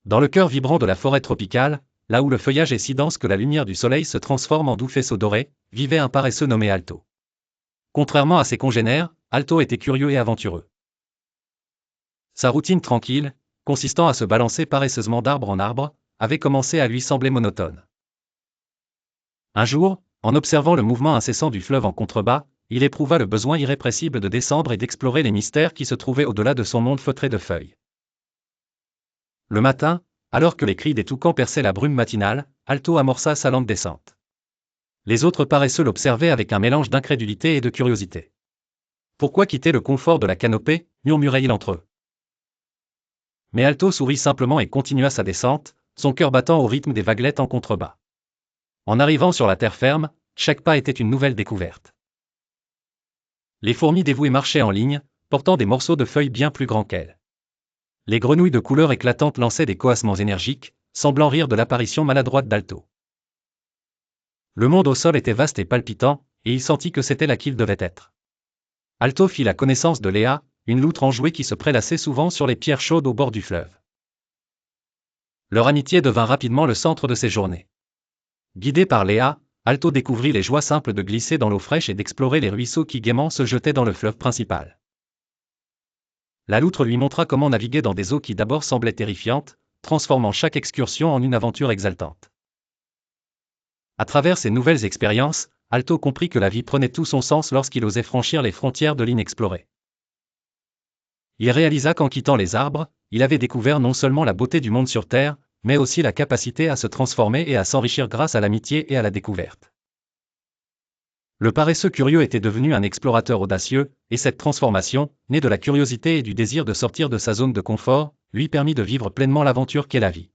Dans le cœur vibrant de la forêt tropicale, là où le feuillage est si dense que la lumière du soleil se transforme en doux faisceau doré, vivait un paresseux nommé Alto. Contrairement à ses congénères, Alto était curieux et aventureux. Sa routine tranquille, consistant à se balancer paresseusement d'arbre en arbre, avait commencé à lui sembler monotone. Un jour, en observant le mouvement incessant du fleuve en contrebas, il éprouva le besoin irrépressible de descendre et d'explorer les mystères qui se trouvaient au-delà de son monde feutré de feuilles. Le matin, alors que les cris des toucans perçaient la brume matinale, Alto amorça sa lente descente. Les autres paresseux l'observaient avec un mélange d'incrédulité et de curiosité. Pourquoi quitter le confort de la canopée, murmurait-il entre eux. Mais Alto sourit simplement et continua sa descente, son cœur battant au rythme des vaguelettes en contrebas. En arrivant sur la terre ferme, chaque pas était une nouvelle découverte. Les fourmis dévouées marchaient en ligne, portant des morceaux de feuilles bien plus grands qu'elles. Les grenouilles de couleur éclatante lançaient des coassements énergiques, semblant rire de l'apparition maladroite d'Alto. Le monde au sol était vaste et palpitant, et il sentit que c'était là qu'il devait être. Alto fit la connaissance de Léa, une loutre enjouée qui se prélassait souvent sur les pierres chaudes au bord du fleuve. Leur amitié devint rapidement le centre de ses journées. Guidé par Léa, Alto découvrit les joies simples de glisser dans l'eau fraîche et d'explorer les ruisseaux qui gaiement se jetaient dans le fleuve principal. La loutre lui montra comment naviguer dans des eaux qui d'abord semblaient terrifiantes, transformant chaque excursion en une aventure exaltante. À travers ces nouvelles expériences, Alto comprit que la vie prenait tout son sens lorsqu'il osait franchir les frontières de l'inexploré. Il réalisa qu'en quittant les arbres, il avait découvert non seulement la beauté du monde sur Terre, mais aussi la capacité à se transformer et à s'enrichir grâce à l'amitié et à la découverte. Le paresseux curieux était devenu un explorateur audacieux, et cette transformation, née de la curiosité et du désir de sortir de sa zone de confort, lui permit de vivre pleinement l'aventure qu'est la vie.